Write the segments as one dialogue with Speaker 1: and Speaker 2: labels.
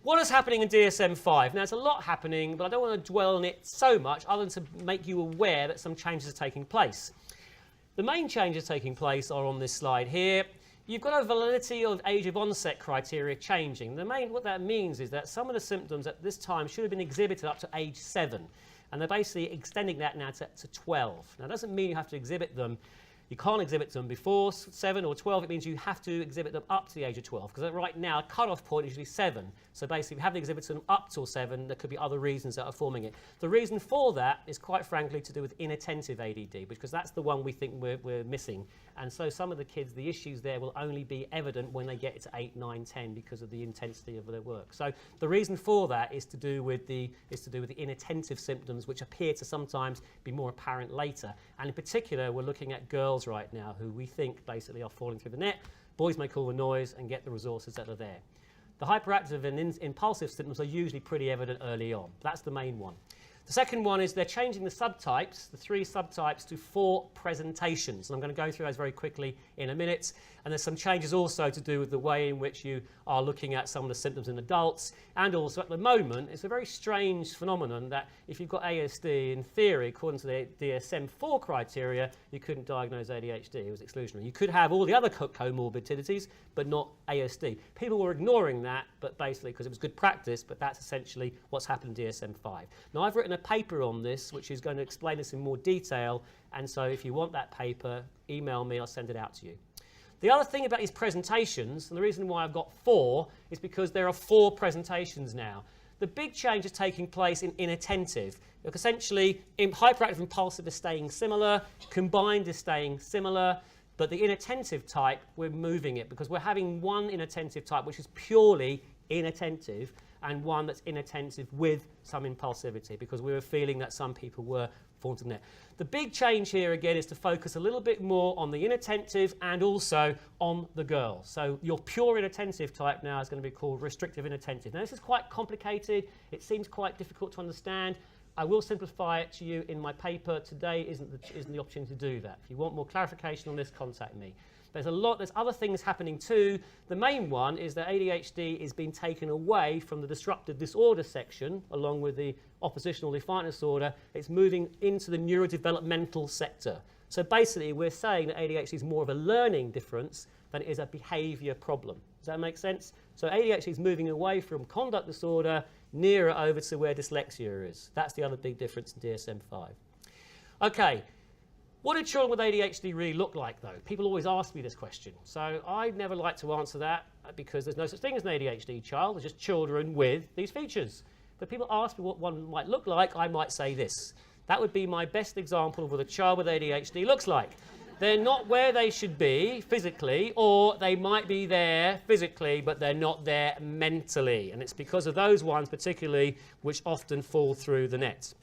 Speaker 1: What is happening in DSM-5? Now, there's a lot happening, but I don't want to dwell on it so much other than to make you aware that some changes are taking place. The main changes taking place are on this slide here. You've got a validity of age of onset criteria changing. What that means is that some of the symptoms at this time should have been exhibited up to age 7, and they're basically extending that now to 12. Now, that doesn't mean you have to exhibit them. You can't exhibit them before 7 or 12. It means you have to exhibit them up to the age of 12, because right now, a cut-off point is usually 7. So basically, if you haven't exhibited them up till 7, there could be other reasons that are forming it. The reason for that is quite frankly to do with inattentive ADD, because that's the one we think we're missing. And so some of the kids, the issues there will only be evident when they get to 8, 9, 10 because of the intensity of their work. So the reason for that is to do with the inattentive symptoms, which appear to sometimes be more apparent later. And in particular, we're looking at girls right now who we think basically are falling through the net. Boys make all the noise and get the resources that are there. The hyperactive and impulsive symptoms are usually pretty evident early on. That's the main one. The second one is they're changing the subtypes, the 3 subtypes, to 4 presentations. And I'm going to go through those very quickly in a minute. And there's some changes also to do with the way in which you are looking at some of the symptoms in adults. And also at the moment, it's a very strange phenomenon that if you've got ASD, in theory, according to the DSM-4 criteria, you couldn't diagnose ADHD. It was exclusionary. You could have all the other comorbidities, but not ASD. People were ignoring that, but basically because it was good practice, but that's essentially what's happened in DSM-5. Now, I've written a paper on this, which is going to explain this in more detail. And so if you want that paper, email me, I'll send it out to you. The other thing about these presentations, and the reason why I've got 4, is because there are 4 presentations now. The big change is taking place in inattentive. Look, essentially, hyperactive impulsive is staying similar, combined is staying similar, but the inattentive type, we're moving it because we're having one inattentive type which is purely inattentive and one that's inattentive with some impulsivity, because we were feeling that some people were falling to the net. The big change here again is to focus a little bit more on the inattentive and also on the girl. So your pure inattentive type now is going to be called restrictive inattentive. Now this is quite complicated. It seems quite difficult to understand. I will simplify it to you in my paper. Today isn't the opportunity to do that. If you want more clarification on this, contact me. There's other things happening too. The main one is that ADHD is being taken away from the disruptive disorder section, along with the oppositional defiant disorder. It's moving into the neurodevelopmental sector. So basically, we're saying that ADHD is more of a learning difference than it is a behaviour problem. Does that make sense? So ADHD is moving away from conduct disorder, nearer over to where dyslexia is. That's the other big difference in DSM-5. Okay. What do children with ADHD really look like, though? People always ask me this question. So I never like to answer that because there's no such thing as an ADHD child. There's just children with these features. But people ask me what one might look like, I might say this. That would be my best example of what a child with ADHD looks like. They're not where they should be physically, or they might be there physically, but they're not there mentally. And it's because of those ones particularly which often fall through the net.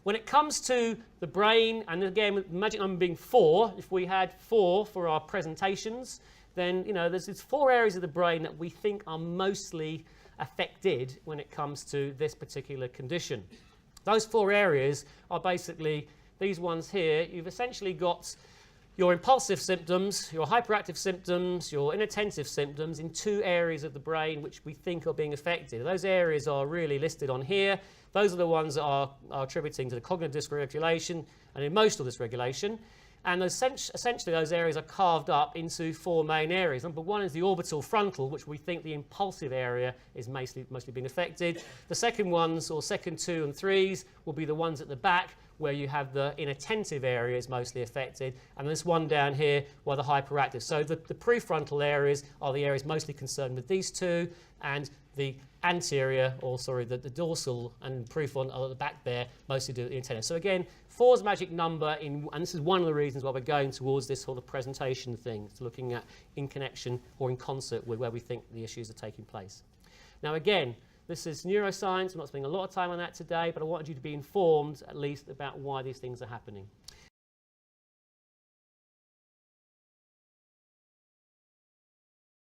Speaker 1: When it comes to the brain, and again, with the magic number being 4, if we had 4 for our presentations, then there's these 4 areas of the brain that we think are mostly affected when it comes to this particular condition. Those 4 areas are basically these ones here. You've essentially got your impulsive symptoms, your hyperactive symptoms, your inattentive symptoms in 2 areas of the brain which we think are being affected. Those areas are really listed on here. Those are the ones that are attributing to the cognitive dysregulation and emotional dysregulation. And essentially those areas are carved up into 4 main areas. Number 1 is the orbital frontal, which we think the impulsive area is mostly being affected. The second ones, or second 2 and 3s, will be the ones at the back, where you have the inattentive areas mostly affected, and this one down here where the hyperactive. So the prefrontal areas are the areas mostly concerned with these 2, and the anterior, or sorry, the dorsal and prefrontal at the back there mostly do the inattentive. So again, 4 is a magic number, and this is one of the reasons why we're going towards this sort of presentation thing, to looking at in connection or in concert with where we think the issues are taking place. Now again, this is neuroscience. I'm not spending a lot of time on that today, but I wanted you to be informed at least about why these things are happening.